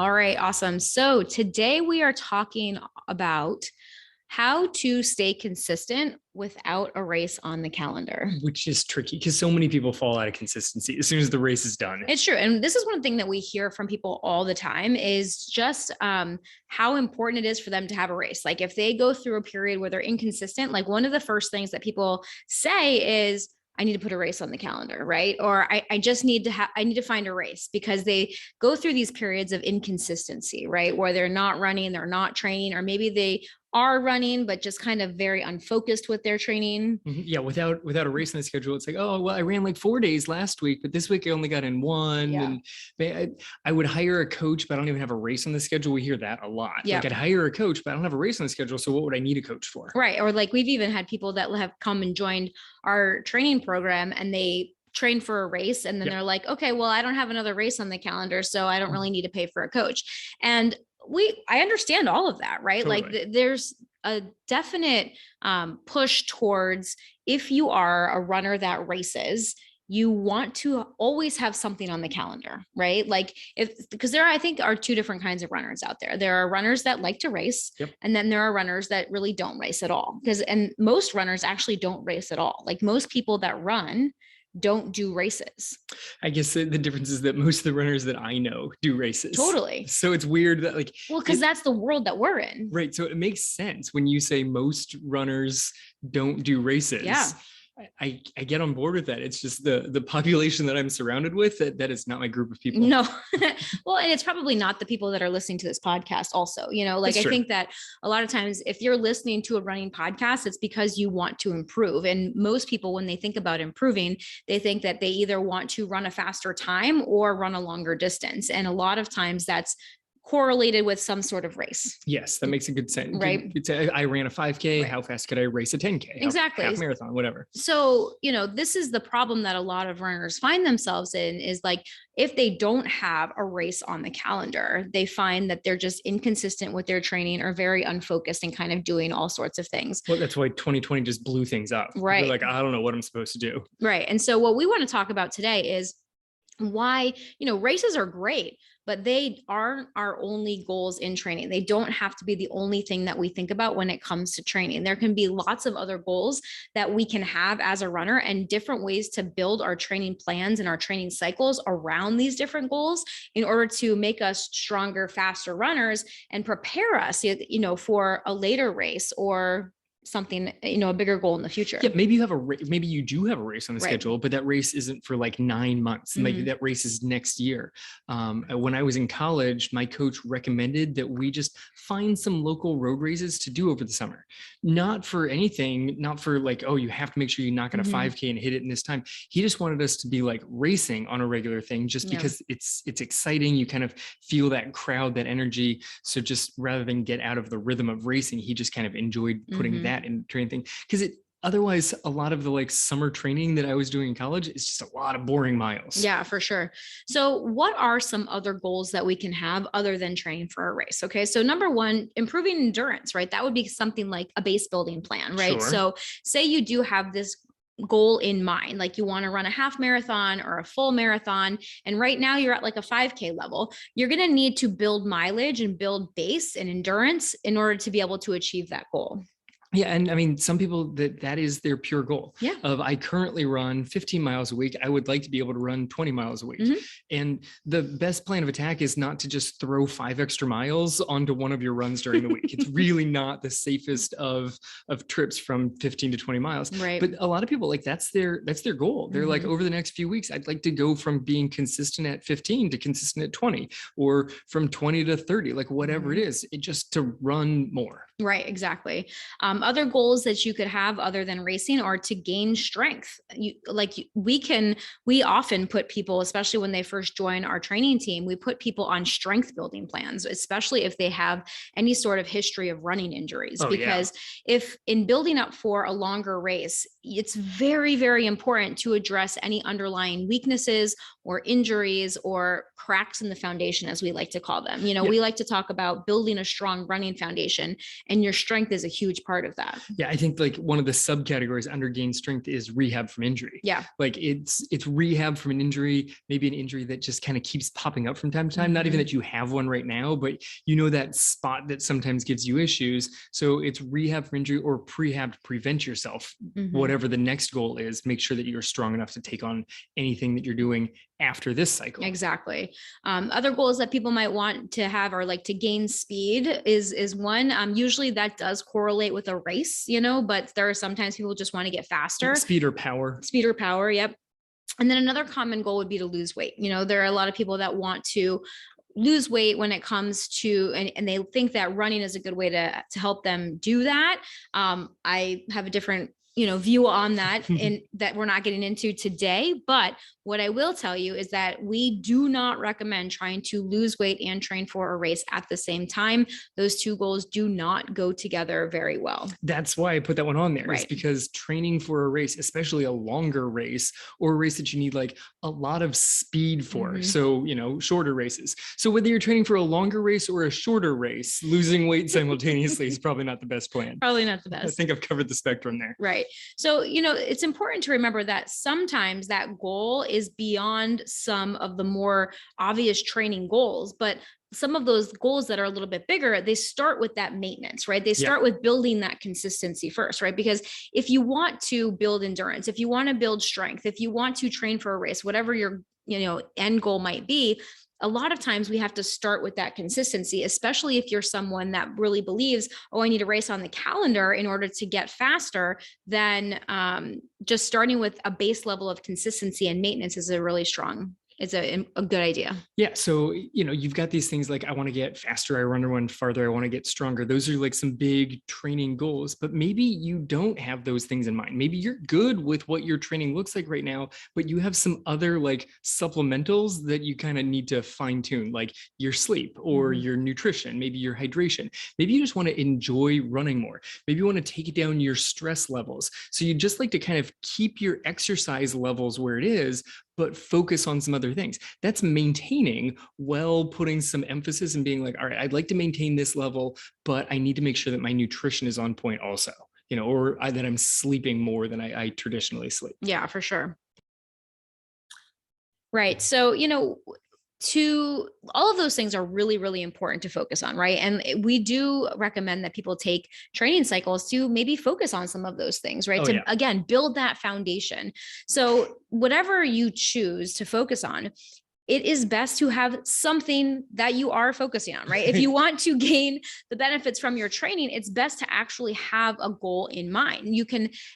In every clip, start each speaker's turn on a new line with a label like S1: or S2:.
S1: All right, awesome. So today we are talking about how to stay consistent without a race on the calendar.
S2: Which is tricky because so many people fall out of consistency as soon as the race is done.
S1: It's true. And this is one thing that we hear from people all the time is just how important it is for them to have a race. Like if they go through a period where they're inconsistent, like one of the first things that people say is, I need to put a race on the calendar, right? Or I just need to I need to find a race because they go through these periods of inconsistency, right? Where they're not running, they're not training, or maybe they are running, but just kind of very unfocused with their training.
S2: Yeah, without a race in the schedule, it's like, oh well, I ran like 4 days last week, but this week I only got in one.
S1: Yeah.
S2: And I would hire a coach, but I don't even have a race on the schedule. We hear that a lot.
S1: Yeah.
S2: Like I'd hire a coach, but I don't have a race on the schedule. So what would I need a coach for?
S1: Right. Or like we've even had people that have come and joined our training program and they train for a race and then they're like, okay, well, I don't have another race on the calendar, so I don't really need to pay for a coach. And I understand all of that, right?
S2: Totally.
S1: Like there's a definite push towards, if you are a runner that races, you want to always have something on the calendar, right? Like because there, I think, are two different kinds of runners out there. There are runners that like to race, and then there are runners that really don't race at all. And most runners actually don't race at all. Like most people that run don't do races.
S2: I guess the difference is that most of the runners that I know do races.
S1: Totally.
S2: So it's weird that
S1: because that's the world that we're in.
S2: Right. So it makes sense when you say most runners don't do races.
S1: Yeah.
S2: I get on board with that. It's just the population that I'm surrounded with, that is not my group of people.
S1: No. Well, and it's probably not the people that are listening to this podcast also, like I think that a lot of times if you're listening to a running podcast, it's because you want to improve. And most people, when they think about improving, they think that they either want to run a faster time or run a longer distance. And a lot of times that's correlated with some sort of race.
S2: Yes, that makes a good sense.
S1: Right.
S2: I ran a 5K. Right. How fast could I race a 10K?
S1: Exactly.
S2: Half marathon, whatever.
S1: So, this is the problem that a lot of runners find themselves in, is like, if they don't have a race on the calendar, they find that they're just inconsistent with their training or very unfocused and kind of doing all sorts of things.
S2: Well, that's why 2020 just blew things up.
S1: Right.
S2: They're like, I don't know what I'm supposed to do.
S1: Right. And so what we want to talk about today is why, races are great, but they aren't our only goals in training. They don't have to be the only thing that we think about when it comes to training. There can be lots of other goals that we can have as a runner and different ways to build our training plans and our training cycles around these different goals in order to make us stronger, faster runners and prepare us, for a later race or something, a bigger goal in the future.
S2: Yeah, maybe you do have a race on the schedule, but that race isn't for like 9 months. Mm-hmm. Maybe that race is next year. When I was in college, my coach recommended that we just find some local road races to do over the summer. Not for anything, not for like, oh, you have to make sure you knock out a 5K and hit it in this time. He just wanted us to be like racing on a regular thing, just because it's exciting. You kind of feel that crowd, that energy. So just rather than get out of the rhythm of racing, he just kind of enjoyed putting that in training thing, because otherwise a lot of the like summer training that I was doing in college is just a lot of boring miles.
S1: Yeah, for sure. So what are some other goals that we can have other than training for a race? Okay. So number one, improving endurance, right? That would be something like a base building plan, right? Sure. So say you do have this goal in mind, like you want to run a half marathon or a full marathon, and right now you're at like a 5K level, you're going to need to build mileage and build base and endurance in order to be able to achieve that goal.
S2: Yeah. And I mean, some people that is their pure goal.
S1: Yeah.
S2: I currently run 15 miles a week. I would like to be able to run 20 miles a week. Mm-hmm. And the best plan of attack is not to just throw 5 extra miles onto one of your runs during the week. It's really not the safest of trips from 15 to 20 miles.
S1: Right.
S2: But a lot of people, like, that's their goal. They're like, over the next few weeks, I'd like to go from being consistent at 15 to consistent at 20, or from 20 to 30, like whatever it is, just to run more.
S1: Right. Exactly. Other goals that you could have other than racing are to gain strength. We often put people, especially when they first join our training team, we put people on strength building plans, especially if they have any sort of history of running injuries. Because if in building up for a longer race, it's very, very important to address any underlying weaknesses or injuries or cracks in the foundation, as we like to call them. We like to talk about building a strong running foundation, and your strength is a huge part of of that.
S2: Yeah, I think like one of the subcategories under gain strength is rehab from injury.
S1: Yeah.
S2: Like it's rehab from an injury, maybe an injury that just kind of keeps popping up from time to time. Not even that you have one right now, but you know that spot that sometimes gives you issues. So it's rehab from injury or prehab to prevent yourself. Whatever the next goal is, make sure that you're strong enough to take on anything that you're doing after this cycle.
S1: Exactly. Other goals that people might want to have are like to gain speed is one. Usually that does correlate with a race, you know, but there are sometimes people just want to get faster.
S2: Speed or power.
S1: Speed or power. Yep. And then another common goal would be to lose weight. You know, there are a lot of people that want to lose weight when it comes to, and they think that running is a good way to help them do that. I have a different view on that and that we're not getting into today. But what I will tell you is that we do not recommend trying to lose weight and train for a race at the same time. Those two goals do not go together very well.
S2: That's why I put that one on there.
S1: Right.
S2: It's because training for a race, especially a longer race or a race that you need like a lot of speed for. So, shorter races. So whether you're training for a longer race or a shorter race, losing weight simultaneously is probably not the best plan.
S1: Probably not the best.
S2: I think I've covered the spectrum there.
S1: Right. So, it's important to remember that sometimes that goal is beyond some of the more obvious training goals, but some of those goals that are a little bit bigger, they start with that maintenance, right? They start with building that consistency first, right? Because if you want to build endurance, if you want to build strength, if you want to train for a race, whatever your, end goal might be, a lot of times we have to start with that consistency, especially if you're someone that really believes, oh, I need a race on the calendar in order to get faster, then just starting with a base level of consistency and maintenance is a really strong, it's a good idea.
S2: Yeah. So, you've got these things like, I want to get faster. I want to run farther. I want to get stronger. Those are like some big training goals, but maybe you don't have those things in mind. Maybe you're good with what your training looks like right now, but you have some other like supplementals that you kind of need to fine tune, like your sleep or your nutrition, maybe your hydration. Maybe you just want to enjoy running more. Maybe you want to take down your stress levels. So you just like to kind of keep your exercise levels where it is, but focus on some other things. That's maintaining while putting some emphasis and being like, all right, I'd like to maintain this level, but I need to make sure that my nutrition is on point also, or that I'm sleeping more than I traditionally sleep.
S1: Yeah, for sure. Right. So, all of those things are really, really important to focus on, right? And we do recommend that people take training cycles to maybe focus on some of those things, right? Again, build that foundation. So whatever you choose to focus on, it is best to have something that you are focusing on, right? If you want to gain the benefits from your training, it's best to actually have a goal in mind.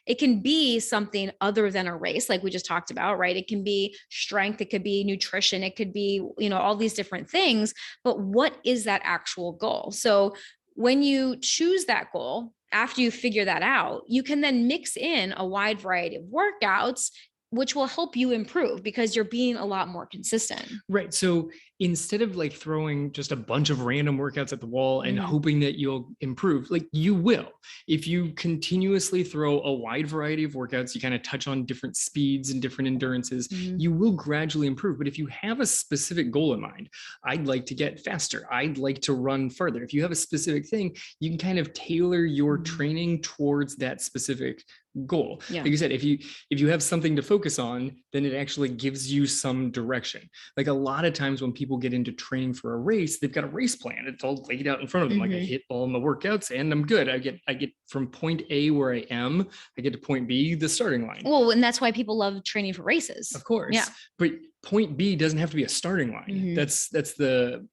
S1: It can be something other than a race, like we just talked about, right? It can be strength, it could be nutrition, it could be, all these different things, but what is that actual goal? So when you choose that goal, after you figure that out, you can then mix in a wide variety of workouts, which will help you improve because you're being a lot more consistent.
S2: Right. So instead of like throwing just a bunch of random workouts at the wall and hoping that you'll improve, like you will, if you continuously throw a wide variety of workouts, you kind of touch on different speeds and different endurances, you will gradually improve. But if you have a specific goal in mind, I'd like to get faster, I'd like to run further. If you have a specific thing, you can kind of tailor your training towards that specific goal. Like you said, if you have something to focus on, then it actually gives you some direction. Like a lot of times when people get into training for a race, they've got a race plan. It's all laid out in front of them. Like I hit all my workouts and I'm good. I get from point A where I am, I get to point B, the starting line.
S1: Well, and that's why people love training for races.
S2: Of course. Yeah. But point B doesn't have to be a starting line. That's the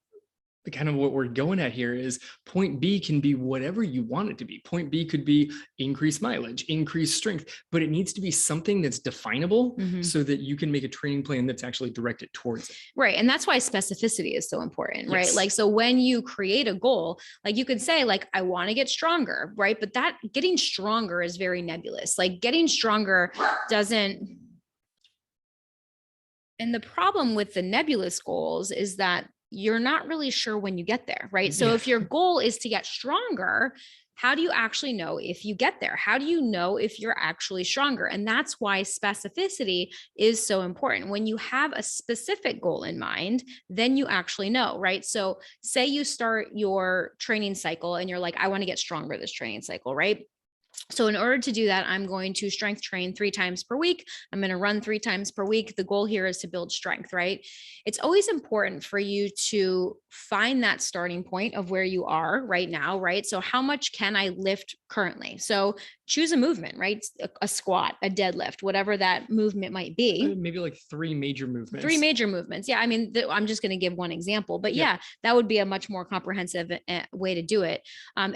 S2: kind of what we're going at here is point B can be whatever you want it to be. Point B could be increased mileage, increased strength, but it needs to be something that's definable so that you can make a training plan that's actually directed towards it.
S1: Right. And that's why specificity is so important, right? Like, so when you create a goal, like you could say like, I want to get stronger, right? But that getting stronger is very nebulous. Like getting stronger doesn't. And the problem with the nebulous goals is that you're not really sure when you get there, right? So if your goal is to get stronger, how do you actually know if you get there? How do you know if you're actually stronger? And that's why specificity is so important. When you have a specific goal in mind, then you actually know, right? So say you start your training cycle and you're like, I want to get stronger this training cycle, right? So in order to do that, I'm going to strength train 3 times per week. I'm going to run 3 times per week. The goal here is to build strength, right? It's always important for you to find that starting point of where you are right now, right? So how much can I lift currently? So choose a movement, right? A squat, a deadlift, whatever that movement might be.
S2: Maybe like three major
S1: Three
S2: movements.
S1: major movements. Yeah. I mean, I'm just going to give one example, but
S2: Yep.
S1: yeah, that would be a much more comprehensive way to do it.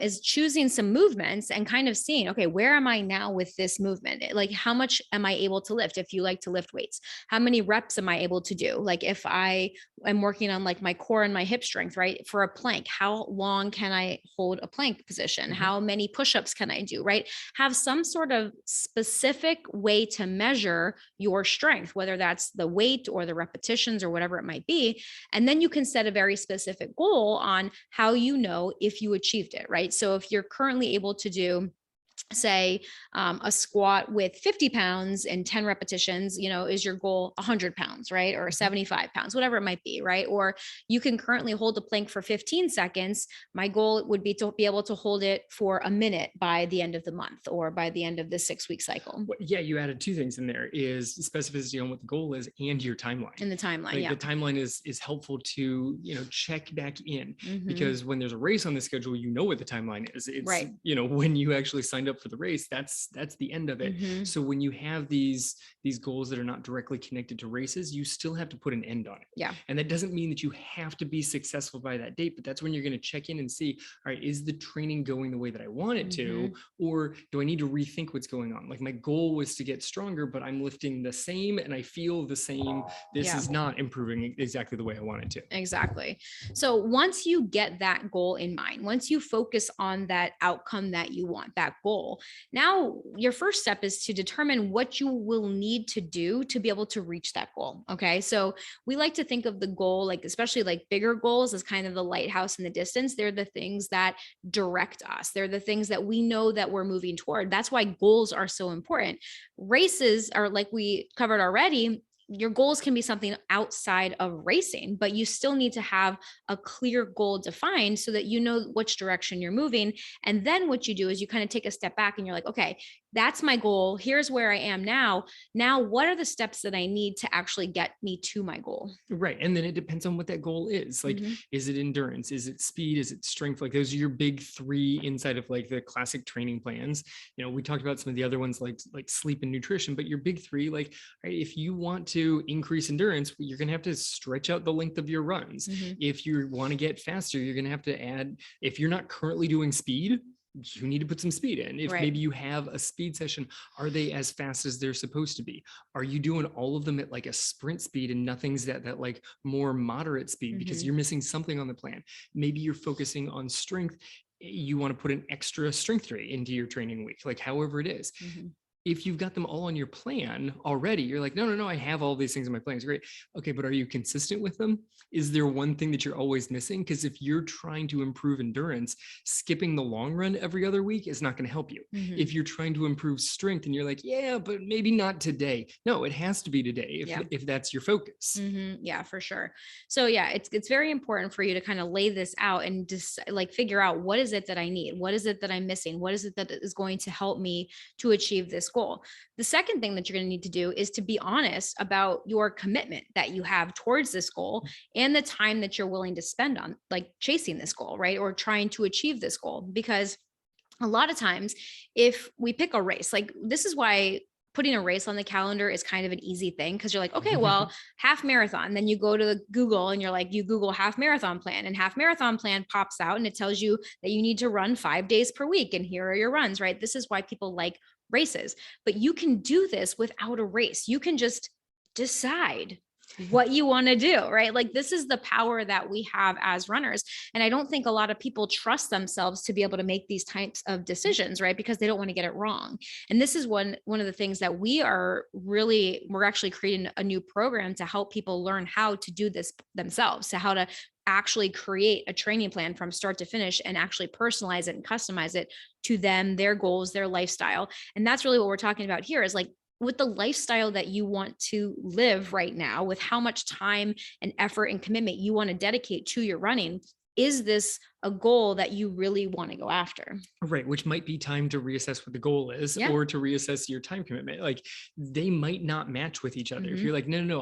S1: Is choosing some movements and kind of seeing, okay, where am I now with this movement? Like, how much am I able to lift? If you like to lift weights, how many reps am I able to do? Like, if I am working on like my core and my hip strength, right? For a plank, how long can I hold a plank position?
S2: Mhm.
S1: How many push-ups can I do, right? Have some sort of specific way to measure your strength, whether that's the weight or the repetitions or whatever it might be. And then you can set a very specific goal on how you know if you achieved it, right? So if you're currently able to do, say, a squat with 50 pounds and 10 repetitions, is your goal 100 pounds, right? Or
S2: Mhm.
S1: 75 pounds, whatever it might be, right? Or you can currently hold a plank for 15 seconds. My goal would be to be able to hold it for a minute by the end of the month or by the end of the 6-week cycle.
S2: Yeah, you added two things in there: is specificity on what the goal is and your timeline.
S1: In the timeline,
S2: Like
S1: yeah.
S2: the timeline is helpful to check back in,
S1: Mhm.
S2: because when there's a race on the schedule, you know what the timeline is. It's
S1: Right.
S2: when you actually signed up for the race, that's the end of it.
S1: Mhm.
S2: So when you have these goals that are not directly connected to races, you still have to put an end on it.
S1: Yeah.
S2: And that doesn't mean that you have to be successful by that date, but that's when you're going to check in and see, all right, is the training going the way that I want it to,
S1: Mhm.
S2: or do I need to rethink what's going on? Like my goal was to get stronger, but I'm lifting the same and I feel the same. This
S1: Yeah.
S2: is not improving exactly the way I want it to.
S1: Exactly. So once you get that goal in mind, once you focus on that outcome that you want, that goal, now your first step is to determine what you will need to do to be able to reach that goal. Okay. So we like to think of the goal, like, especially like bigger goals, as kind of the lighthouse in the distance. They're the things that direct us, they're the things that we know that we're moving toward. That's why goals are so important. Races are, like we covered already, your goals can be something outside of racing, but you still need to have a clear goal defined so that you know which direction you're moving. And then what you do is you kind of take a step back and you're like, okay, that's my goal. Here's where I am now. Now, what are the steps that I need to actually get me to my goal?
S2: Right. And then it depends on what that goal is. Like,
S1: Mhm.
S2: is it endurance? Is it speed? Is it strength? Like those are your big three inside of like the classic training plans. We talked about some of the other ones like sleep and nutrition, but your big three, like, right, if you want to increase endurance, you're going to have to stretch out the length of your runs.
S1: Mhm.
S2: If you want to get faster, you're going to have to add, if you're not currently doing speed, you need to put some speed in. If
S1: Right.
S2: maybe you have a speed session, are they as fast as they're supposed to be? Are you doing all of them at like a sprint speed and nothing's that like more moderate speed, because
S1: Mhm.
S2: you're missing something on the plan? Maybe you're focusing on strength. You want to put an extra strength rate into your training week, like however it is.
S1: Mhm.
S2: If you've got them all on your plan already, you're like, no, I have all these things in my plan. It's great. Okay, but are you consistent with them? Is there one thing that you're always missing? Because if you're trying to improve endurance, skipping the long run every other week is not going to help you.
S1: Mhm.
S2: If you're trying to improve strength and you're like, yeah, but maybe not today. No, it has to be today
S1: Yeah.
S2: if that's your focus.
S1: Yeah, for sure. So yeah, it's very important for you to kind of lay this out and just like figure out, what is it that I need? What is it that I'm missing? What is it that is going to help me to achieve this goal? The second thing that you're going to need to do is to be honest about your commitment that you have towards this goal and the time that you're willing to spend on like chasing this goal, right? Or trying to achieve this goal. Because a lot of times, if we pick a race, like, this is why putting a race on the calendar is kind of an easy thing, because you're like, okay, well, half marathon. Then you go to the Google and you're like, you Google half marathon plan, and half marathon plan pops out and it tells you that you need to run 5 days per week. And here are your runs, right? This is why people like races. But you can do this without a race. You can just decide what you want to do, right? Like, this is the power that we have as runners. And I don't think a lot of people trust themselves to be able to make these types of decisions, right? Because they don't want to get it wrong. And this is one of the things that we're actually creating a new program to help people learn how to do this themselves, to how to actually create a training plan from start to finish and actually personalize it and customize it to them, their goals, their lifestyle. And that's really what we're talking about here, is like, with the lifestyle that you want to live right now, with how much time and effort and commitment you want to dedicate to your running, is this a goal that you really want to go after?
S2: Right, which might be time to reassess what the goal is,
S1: Yeah.
S2: or to reassess your time commitment. Like they might not match with each other. If
S1: Mm-hmm.
S2: you're like, no,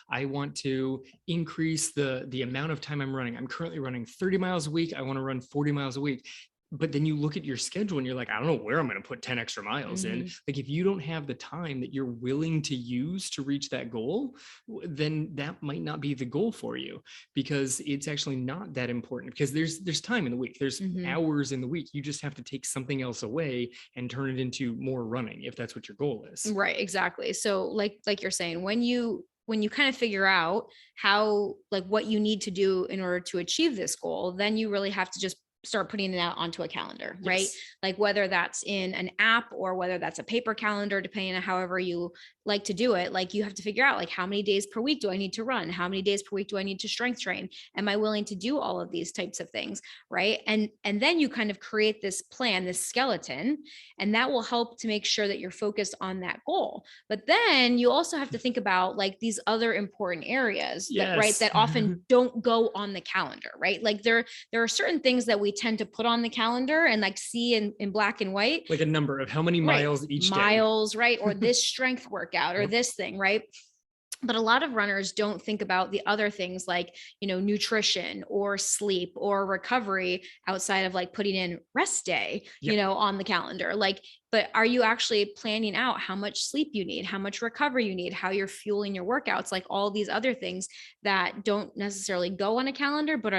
S2: I want to increase the amount of time I'm running. I'm currently running 30 miles a week. I want to run 40 miles a week. But then you look at your schedule and you're like, I don't know where I'm going to put 10 extra miles in.
S1: Mm-hmm.
S2: Like if you don't have the time that you're willing to use to reach that goal, then that might not be the goal for you, because it's actually not that important, because there's time in the week. There's
S1: Mm-hmm.
S2: hours in the week. You just have to take something else away and turn it into more running, if that's what your goal is.
S1: Right, exactly. So like you're saying, when you kind of figure out how, like, what you need to do in order to achieve this goal, then you really have to just start putting it out onto a calendar, right?
S2: Yes.
S1: Like whether that's in an app or whether that's a paper calendar, depending on however you like to do it. Like you have to figure out, like, how many days per week do I need to run? How many days per week do I need to strength train? Am I willing to do all of these types of things, right? And then you kind of create this plan, this skeleton, and that will help to make sure that you're focused on that goal. But then you also have to think about, like, these other important areas that, right,
S2: Yes.
S1: that often don't go on the calendar, right? Like there are certain things that we tend to put on the calendar and like see in black and white,
S2: Like a number of how many
S1: right?
S2: miles each day.
S1: Miles, right? Or this strength workout or
S2: Yep.
S1: this thing, right? But a lot of runners don't think about the other things, like, nutrition or sleep or recovery, outside of like putting in rest day,
S2: Yep.
S1: on the calendar. Like, but are you actually planning out how much sleep you need, how much recovery you need, how you're fueling your workouts, like all these other things that don't necessarily go on a calendar, but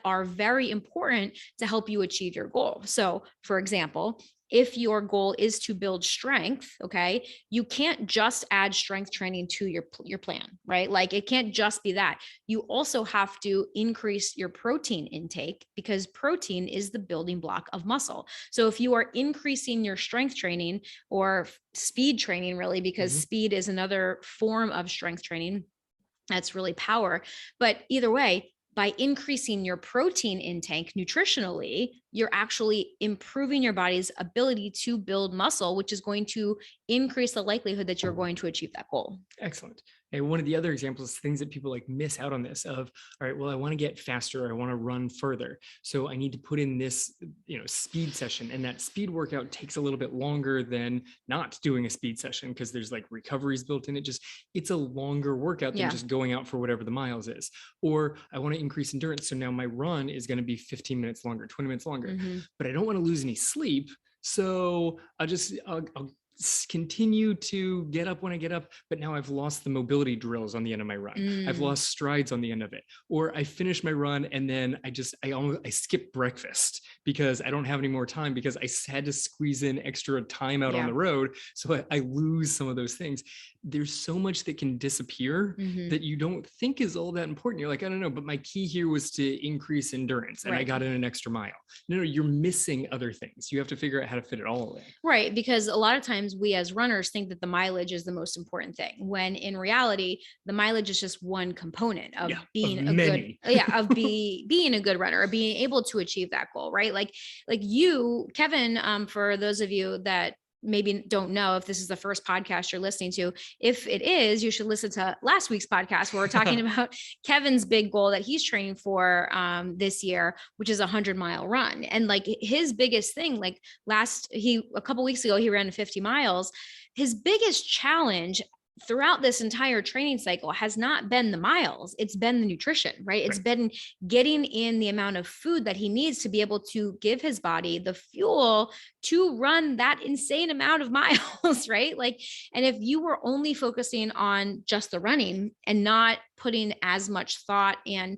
S1: are very important to help you achieve your goal. So, for example, if your goal is to build strength, okay, you can't just add strength training to your plan, right? Like it can't just be that. You also have to increase your protein intake, because protein is the building block of muscle. So if you are increasing your strength training or speed training, really, because
S2: Mhm.
S1: speed is another form of strength training, that's really power. But either way, by increasing your protein intake nutritionally, you're actually improving your body's ability to build muscle, which is going to increase the likelihood that you're going to achieve that goal.
S2: Excellent. And one of the other examples, things that people like miss out on this of, all right, well, I want to get faster. I want to run further. So I need to put in this, speed session. And that speed workout takes a little bit longer than not doing a speed session, because there's like recoveries built in. It's a longer workout than
S1: Yeah.
S2: just going out for whatever the miles is. Or I want to increase endurance. So now my run is going to be 15 minutes longer, 20 minutes longer, but I don't want to lose any sleep. So I'll continue to get up when I get up, but now I've lost the mobility drills on the end of my run. I've lost strides on the end of it. Or I finish my run and then I skip breakfast because I don't have any more time, because I had to squeeze in extra time out on the road. So I lose some of those things. There's so much that can disappear that you don't think is all that important. You're like, I don't know, but my key here was to increase endurance and I got in an extra mile. No, you're missing other things. You have to figure out how to fit it all in.
S1: Right. Because a lot of times we as runners think that the mileage is the most important thing, when in reality, the mileage is just one component of being a
S2: many.
S1: good, being a good runner, or being able to achieve that goal, right? Like you, Kevin, for those of you that maybe don't know, if this is the first podcast you're listening to, if it is, you should listen to last week's podcast where we're talking about Kevin's big goal that he's training for this year, which is a 100-mile run. And like his biggest thing, like a couple weeks ago, he ran 50 miles. His biggest challenge throughout this entire training cycle has not been the miles, it's been the nutrition, right? It's been getting in the amount of food that he needs to be able to give his body the fuel to run that insane amount of miles, right? Like, and if you were only focusing on just the running and not putting as much thought and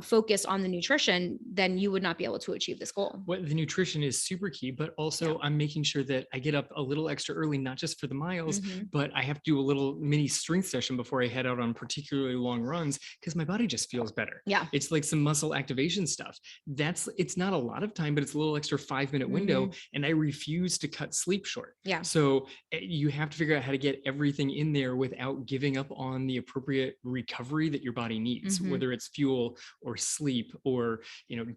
S1: focus on the nutrition, then you would not be able to achieve this goal.
S2: Well, the nutrition is super key, but also I'm making sure that I get up a little extra early, not just for the miles, but I have to do a little mini strength session before I head out on particularly long runs, because my body just feels better.
S1: Yeah.
S2: It's like some muscle activation stuff. It's not a lot of time, but it's a little extra 5-minute window. And I refuse to cut sleep short.
S1: Yeah.
S2: So you have to figure out how to get everything in there without giving up on the appropriate recovery recovery that your body needs, whether it's fuel or sleep or,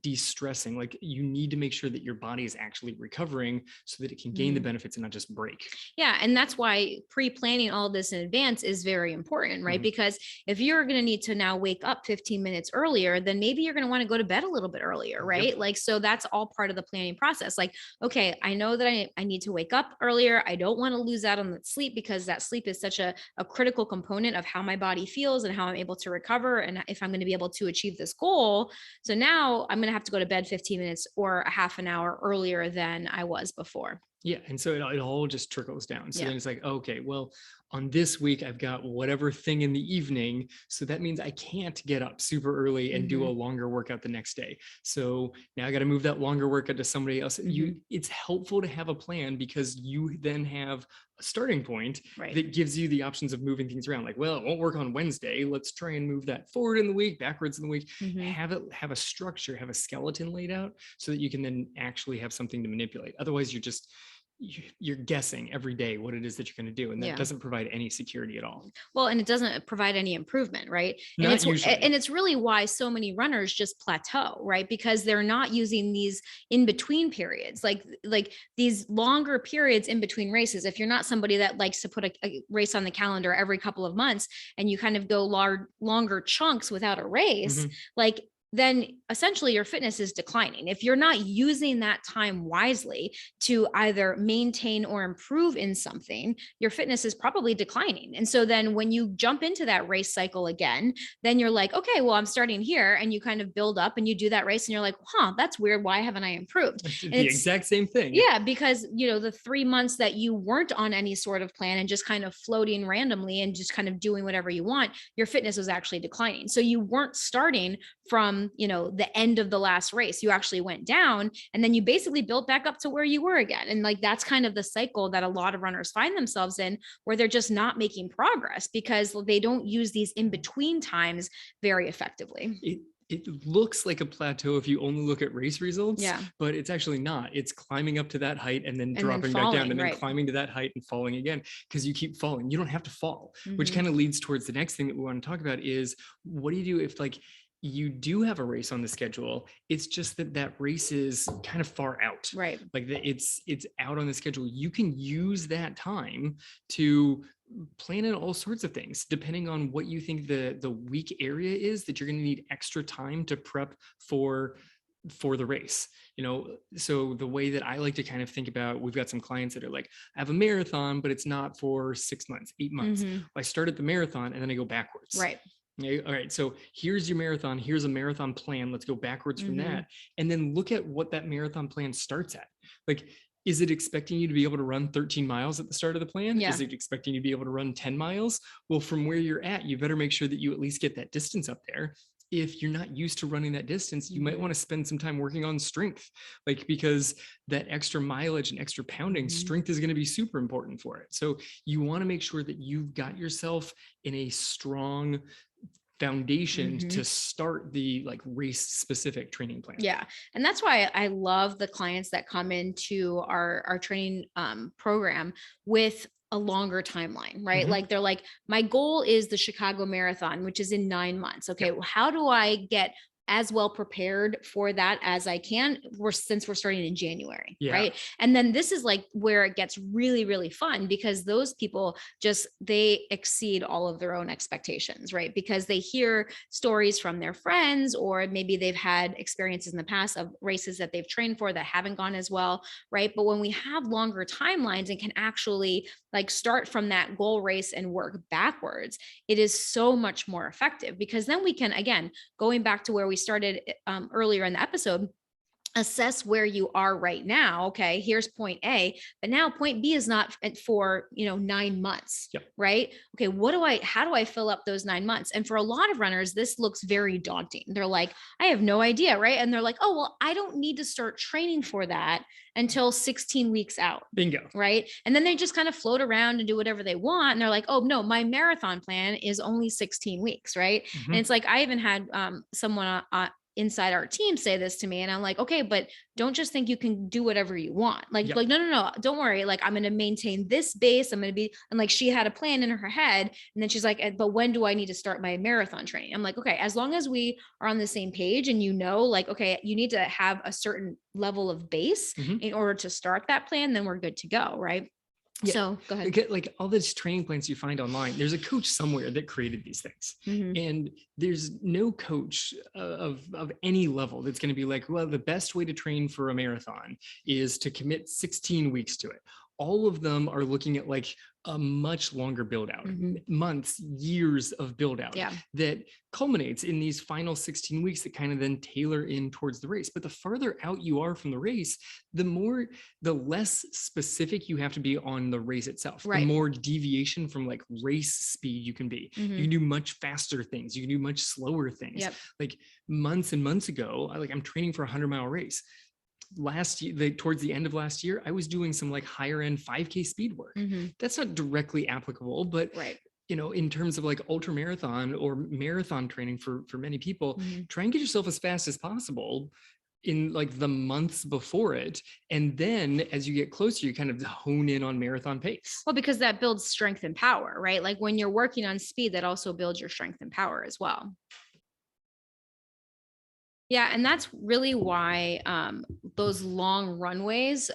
S2: de-stressing. Like, you need to make sure that your body is actually recovering so that it can gain the benefits and not just break.
S1: Yeah. And that's why pre-planning all this in advance is very important, right? Because if you're going to need to now wake up 15 minutes earlier, then maybe you're going to want to go to bed a little bit earlier, right? Yep. Like, so that's all part of the planning process. Like, okay, I know that I need to wake up earlier. I don't want to lose out on that sleep, because that sleep is such a critical component of how my body feels and how I'm able to recover, and if I'm going to be able to achieve this goal. So now I'm going to have to go to bed 15 minutes or a half an hour earlier than I was before.
S2: Yeah. And so it all just trickles down. So then it's like, okay, well, on this week, I've got whatever thing in the evening. So that means I can't get up super early and do a longer workout the next day. So now I got to move that longer workout to somebody else. It's helpful to have a plan, because you then have a starting point that gives you the options of moving things around. Like, well, it won't work on Wednesday. Let's try and move that forward in the week, backwards in the week. Have a structure, have a skeleton laid out, so that you can then actually have something to manipulate. Otherwise, you're guessing every day what it is that you're going to do, and that doesn't provide any security at all.
S1: Well, and it doesn't provide any improvement, right?
S2: Not
S1: and
S2: usually.
S1: It's really why so many runners just plateau, right? Because they're not using these in between periods, like these longer periods in between races. If you're not somebody that likes to put a race on the calendar every couple of months, and you kind of go longer chunks without a race, like, then essentially your fitness is declining. If you're not using that time wisely to either maintain or improve in something, your fitness is probably declining. And so then when you jump into that race cycle again, then you're like, okay, well, I'm starting here. And you kind of build up and you do that race and you're like, that's weird. Why haven't I improved?
S2: The exact same thing.
S1: Yeah, because, the 3 months that you weren't on any sort of plan and just kind of floating randomly and just kind of doing whatever you want, your fitness was actually declining. So you weren't starting from, the end of the last race. You actually went down, and then you basically built back up to where you were again. And like, that's kind of the cycle that a lot of runners find themselves in, where they're just not making progress because they don't use these in between times very effectively.
S2: It looks like a plateau if you only look at race results, but it's actually not. It's climbing up to that height and then dropping back down, and then climbing to that height and falling again, because you keep falling. You don't have to fall, which kind of leads towards the next thing that we want to talk about is, what do you do if, like, you do have a race on the schedule? It's just that race is kind of far out,
S1: right?
S2: Like it's out on the schedule. You can use that time to plan in all sorts of things, depending on what you think the weak area is that you're going to need extra time to prep for the race. So the way that I like to kind of think about, we've got some clients that are like, I have a marathon, but it's not for 6 months, 8 months. Well, I start at the marathon and then I go backwards.
S1: Right.
S2: Okay, all right. So here's your marathon. Here's a marathon plan. Let's go backwards from that. And then look at what that marathon plan starts at. Like, is it expecting you to be able to run 13 miles at the start of the plan? Is it expecting you to be able to run 10 miles? Well, from where you're at, you better make sure that you at least get that distance up there. If you're not used to running that distance, you might want to spend some time working on strength, because that extra mileage and extra pounding, strength is going to be super important for it. So you want to make sure that you've got yourself in a strong foundation to start the race specific training plan.
S1: Yeah. And that's why I love the clients that come into our training program with a longer timeline, right? Like, they're like, my goal is the Chicago Marathon, which is in 9 months. Okay. Well, how do I get as well prepared for that as I can, since we're starting in January, right? And then this is like where it gets really, really fun, because those people they exceed all of their own expectations, right? Because they hear stories from their friends, or maybe they've had experiences in the past of races that they've trained for that haven't gone as well, right? But when we have longer timelines and can actually start from that goal race and work backwards, it is so much more effective, because then we can, again, going back to where we started earlier in the episode, assess where you are right now. Okay, here's point A, but now point B is not for 9 months, right? Okay, how do I fill up those 9 months? And for a lot of runners, this looks very daunting. They're like, I have no idea, right? And they're like, oh, well, I don't need to start training for that until 16 weeks out.
S2: Bingo.
S1: Right. And then they just kind of float around and do whatever they want. And they're like, oh no, my marathon plan is only 16 weeks. Right. And it's like, I even had someone inside our team say this to me, and I'm like, okay, but don't just think you can do whatever you want. Like,
S2: Yep.
S1: like, no, don't worry. Like, I'm going to maintain this base. I'm going to be, and like, she had a plan in her head. And then she's like, but when do I need to start my marathon training? I'm like, okay, as long as we are on the same page and you know, like, okay, you need to have a certain level of base in order to start that plan, then we're good to go. Right.
S2: Yeah.
S1: So go ahead.
S2: Like all these training plans you find online, there's a coach somewhere that created these things. And there's no coach of any level that's going to be like, well, the best way to train for a marathon is to commit 16 weeks to it. All of them are looking at like a much longer build out, months, years of build out that culminates in these final 16 weeks that kind of then tailor in towards the race. But the farther out you are from the race, the less specific you have to be on the race itself, the more deviation from like race speed you can be. You can do much faster things. You can do much slower things. Like months and months ago, I'm training for a 100-mile race. Last year, towards the end of last year, I was doing some like higher end 5K speed work. That's not directly applicable, but in terms of like ultra marathon or marathon training for many people, try and get yourself as fast as possible in like the months before it. And then as you get closer, you kind of hone in on marathon pace.
S1: Well, because that builds strength and power, right? Like when you're working on speed, that also builds your strength and power as well. Yeah. And that's really why those long runways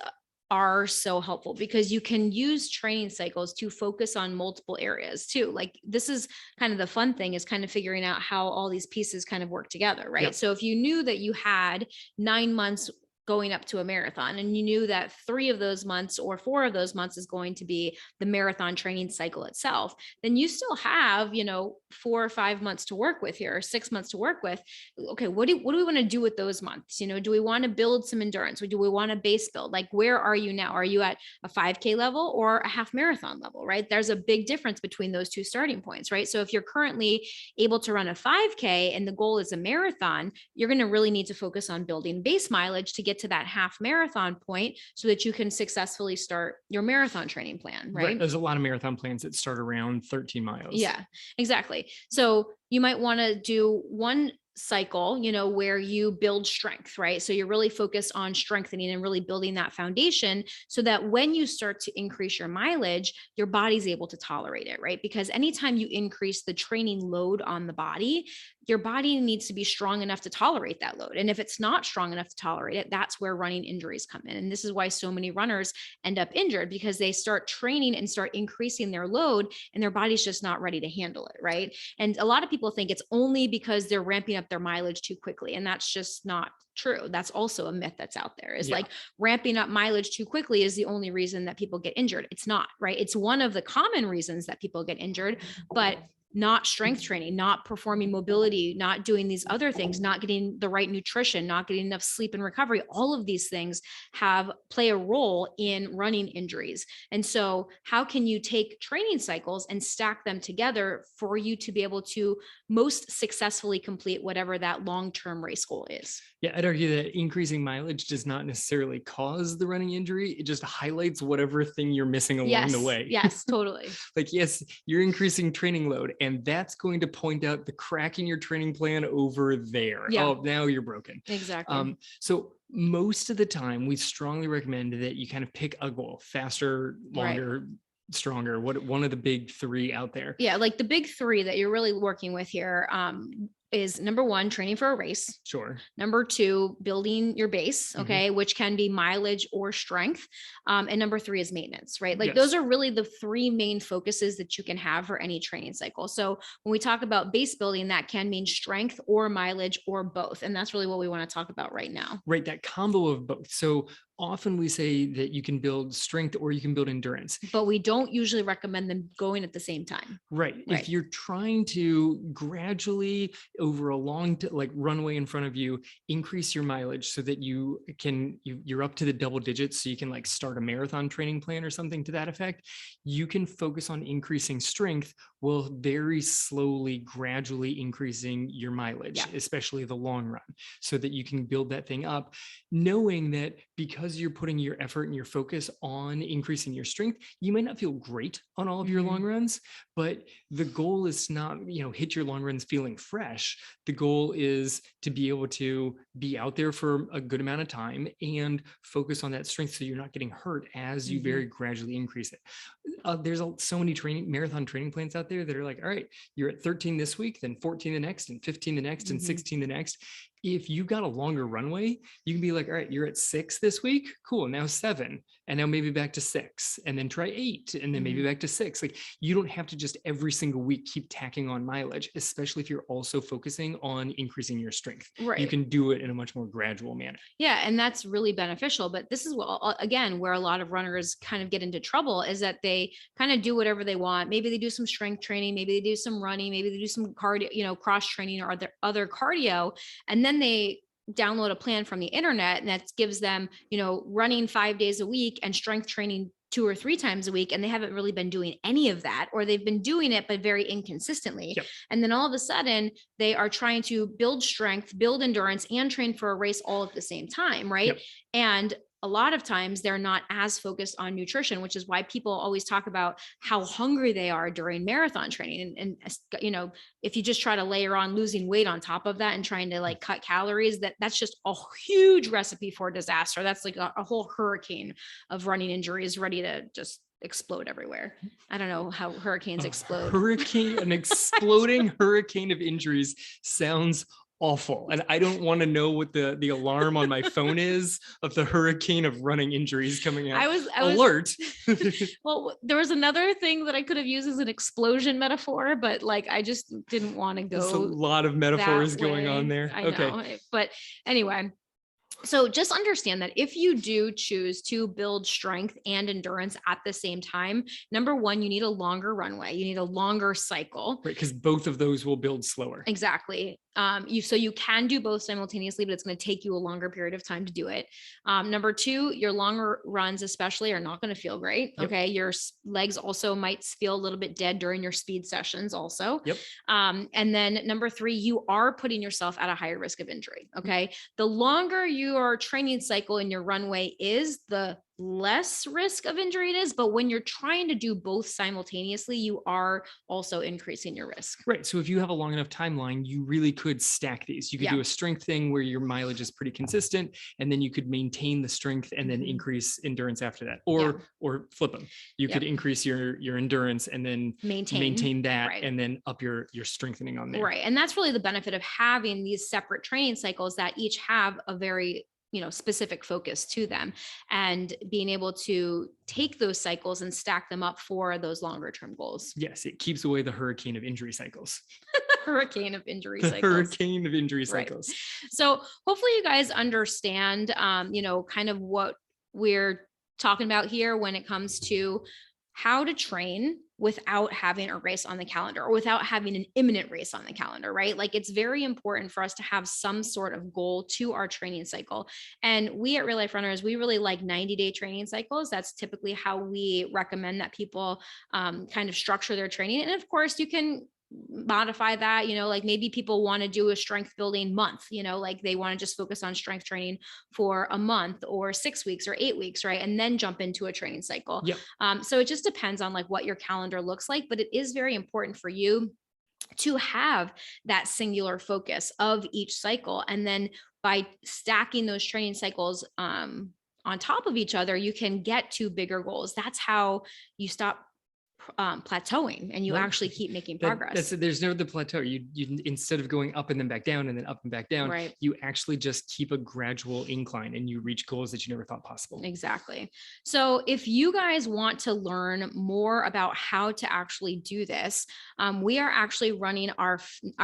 S1: are so helpful, because you can use training cycles to focus on multiple areas too. Like this is kind of the fun thing, is kind of figuring out how all these pieces kind of work together, right? So if you knew that you had 9 months going up to a marathon, and you knew that 3 of those months or 4 of those months is going to be the marathon training cycle itself, then you still have, 4 or 5 months to work with here, or 6 months to work with. Okay, what do we want to do with those months? Do we want to build some endurance? Or do we want to base build? Like, where are you now? Are you at a 5K level or a half marathon level, right? There's a big difference between those two starting points, right? So if you're currently able to run a 5K and the goal is a marathon, you're going to really need to focus on building base mileage to get to that half marathon point so that you can successfully start your marathon training plan, right?
S2: There's a lot of marathon plans that start around 13 miles.
S1: Yeah, exactly. So you might want to do one cycle, where you build strength, right? So you're really focused on strengthening and really building that foundation so that when you start to increase your mileage, your body's able to tolerate it, right? Because anytime you increase the training load on the body, your body needs to be strong enough to tolerate that load. And if it's not strong enough to tolerate it, that's where running injuries come in. And this is why so many runners end up injured, because they start training and start increasing their load and their body's just not ready to handle it, right? And a lot of people think it's only because they're ramping up their mileage too quickly. And that's just not true. That's also a myth that's out there, is like ramping up mileage too quickly is the only reason that people get injured. It's not, right? It's one of the common reasons that people get injured, but not strength training, not performing mobility, not doing these other things, not getting the right nutrition, not getting enough sleep and recovery. All of these things play a role in running injuries. And so how can you take training cycles and stack them together for you to be able to most successfully complete whatever that long-term race goal is?
S2: Yeah, I'd argue that increasing mileage does not necessarily cause the running injury. It just highlights whatever thing you're missing along the way.
S1: Yes, totally.
S2: Like, yes, you're increasing training load, and that's going to point out the crack in your training plan over there.
S1: Yeah.
S2: Oh, now you're broken.
S1: Exactly.
S2: So most of the time, we strongly recommend that you kind of pick a goal: faster, longer, stronger. One of the big 3 out there.
S1: Yeah, like the big 3 that you're really working with here is number 1, training for a race.
S2: Sure.
S1: Number 2, building your base, okay, which can be mileage or strength. And number 3 is maintenance, right? Like those are really the 3 main focuses that you can have for any training cycle. So when we talk about base building, that can mean strength or mileage or both. And that's really what we want to talk about right now.
S2: Right, that combo of both. So often we say that you can build strength or you can build endurance,
S1: but we don't usually recommend them going at the same time.
S2: Right. If you're trying to gradually, over a long runway in front of you, increase your mileage so that you're up to the double digits, so you can like start a marathon training plan or something to that effect, you can focus on increasing strength Well, very slowly, gradually increasing your mileage,
S1: Yeah.
S2: especially the long run, so that you can build that thing up, knowing that because you're putting your effort and your focus on increasing your strength, you might not feel great on all of your long runs, but the goal is to not, hit your long runs feeling fresh. The goal is to be able to be out there for a good amount of time and focus on that strength so you're not getting hurt as you very gradually increase it. There's so many marathon training plans out there that are like, all right, you're at 13 this week, then 14 the next, and 15 the next, and 16 the next. If you've got a longer runway, you can be like, all right, you're at 6 this week. Cool. Now 7. And now maybe back to 6. And then try 8. And then maybe back to 6. Like, you don't have to just every single week keep tacking on mileage, especially if you're also focusing on increasing your strength.
S1: Right.
S2: You can do it in a much more gradual manner.
S1: Yeah. And that's really beneficial. But this is what, again, where a lot of runners kind of get into trouble, is that they kind of do whatever they want. Maybe they do some strength training, maybe they do some running, maybe they do some cardio, cross training or other cardio. And then they download a plan from the internet, and that gives them, running 5 days a week and strength training 2 or 3 times a week. And they haven't really been doing any of that, or they've been doing it, but very inconsistently.
S2: Yep.
S1: And then all of a sudden they are trying to build strength, build endurance, and train for a race all at the same time. Right.
S2: Yep.
S1: And a lot of times they're not as focused on nutrition, which is why people always talk about how hungry they are during marathon training. And if you just try to layer on losing weight on top of that and trying to like cut calories, that's just a huge recipe for disaster. That's like a whole hurricane of running injuries ready to just explode everywhere. I don't know how hurricanes explode.
S2: An exploding hurricane of injuries sounds awful. And I don't want to know what the alarm on my phone is of the hurricane of running injuries coming out. I was alert.
S1: Well, there was another thing that I could have used as an explosion metaphor, but like, I just didn't want to go.
S2: There's a lot of metaphors going on there.
S1: I know. But anyway, so just understand that if you do choose to build strength and endurance at the same time, number one, you need a longer runway. You need a longer cycle.
S2: Right, because both of those will build slower.
S1: Exactly. So you can do both simultaneously, but it's going to take you a longer period of time to do it. Number two, your longer runs especially are not going to feel great.
S2: Yep.
S1: Okay. Your legs also might feel a little bit dead during your speed sessions also.
S2: Yep.
S1: And then number three, you are putting yourself at a higher risk of injury. Okay. The longer your training cycle in your runway is, the less risk of injury it is. But when you're trying to do both simultaneously, you are also increasing your risk.
S2: Right. So if you have a long enough timeline, you really could stack these. You could do a strength thing where your mileage is pretty consistent, and then you could maintain the strength and then increase endurance after that, or flip them. You could increase your endurance and then maintain that, and then up your strengthening on there.
S1: Right. And that's really the benefit of having these separate training cycles that each have a very specific focus to them, and being able to take those cycles and stack them up for those longer term goals.
S2: Yes, it keeps away the hurricane of injury cycles.
S1: Hurricane of injury cycles.
S2: Hurricane of injury cycles.
S1: Right. So hopefully you guys understand, kind of what we're talking about here when it comes to how to train without having a race on the calendar, or without having an imminent race on the calendar, right? Like, it's very important for us to have some sort of goal to our training cycle. And we at Real Life Runners, we really like 90-day training cycles. That's typically how we recommend that people kind of structure their training. And of course, you can modify that, like maybe people want to do a strength building month, like they want to just focus on strength training for a month or 6 weeks or 8 weeks, right? And then jump into a training cycle.
S2: Yep.
S1: So it just depends on like what your calendar looks like, but it is very important for you to have that singular focus of each cycle. And then by stacking those training cycles on top of each other, you can get to bigger goals. That's how you stop plateauing, and you actually keep making progress.
S2: There's no the plateau. You instead of going up and then back down and then up and back down,
S1: right,
S2: you actually just keep a gradual incline, and you reach goals that you never thought possible.
S1: Exactly. So if you guys want to learn more about how to actually do this, we are actually running our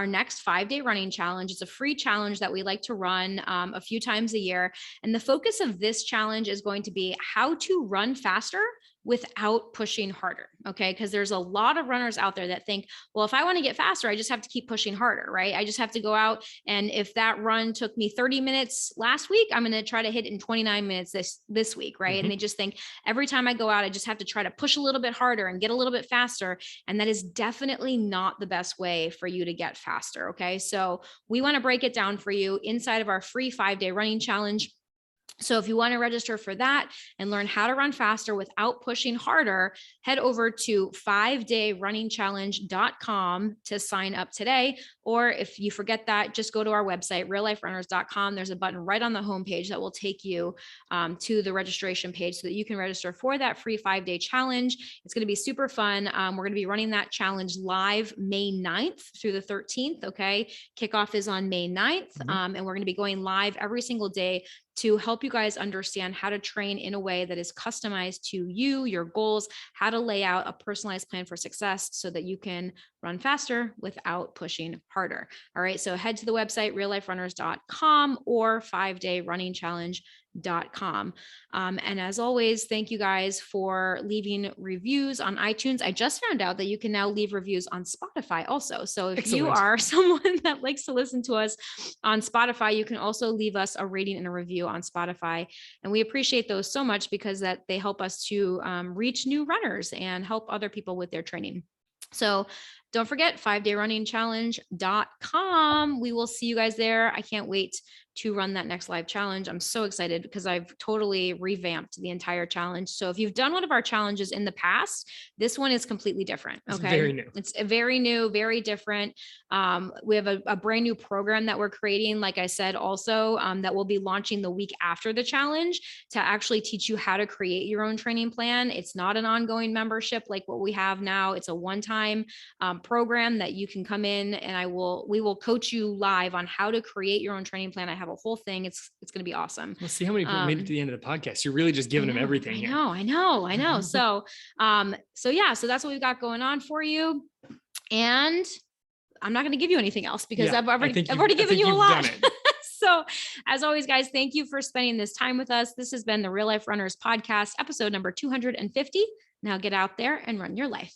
S1: next 5-day running challenge. It's a free challenge that we like to run a few times a year. And the focus of this challenge is going to be how to run faster without pushing harder. Okay. Because there's a lot of runners out there that think, well, if I want to get faster, I just have to keep pushing harder, right? I just have to go out. And if that run took me 30 minutes last week, I'm going to try to hit it in 29 minutes this week. Right. And they just think every time I go out, I just have to try to push a little bit harder and get a little bit faster. And that is definitely not the best way for you to get faster. Okay. So we want to break it down for you inside of our free 5-day running challenge. So if you want to register for that and learn how to run faster without pushing harder, head over to 5dayrunningchallenge.com to sign up today. Or if you forget that, just go to our website, realliferunners.com. There's a button right on the homepage that will take you to the registration page so that you can register for that free 5-day challenge. It's going to be super fun. We're going to be running that challenge live May 9th through the 13th. Okay. Kickoff is on May 9th. And we're going to be going live every single day to help you guys understand how to train in a way that is customized to you, your goals, how to lay out a personalized plan for success so that you can run faster without pushing harder. All right. So head to the website, realliferunners.com or 5dayrunningchallenge.com. And as always, thank you guys for leaving reviews on iTunes. I just found out that you can now leave reviews on Spotify also. So if you are someone that likes to listen to us on Spotify, you can also leave us a rating and a review on Spotify. And we appreciate those so much because that they help us to reach new runners and help other people with their training. So don't forget 5dayrunningchallenge.com. We will see you guys there. I can't wait to run that next live challenge. I'm so excited because I've totally revamped the entire challenge. So if you've done one of our challenges in the past, this one is completely different. Okay.
S2: It's very new.
S1: It's very new, very different. We have a brand new program that we're creating, like I said, also that we'll be launching the week after the challenge to actually teach you how to create your own training plan. It's not an ongoing membership like what we have now. It's a one-time program that you can come in and we will coach you live on how to create your own training plan. I have a whole thing. It's going to be awesome.
S2: Let's see how many people made it to the end of the podcast. You're really just giving them everything.
S1: I know. So yeah, so that's what we've got going on for you. And I'm not going to give you anything else because I've already given you a lot. So as always, guys, thank you for spending this time with us. This has been the Real Life Runners podcast, episode number 250. Now get out there and run your life.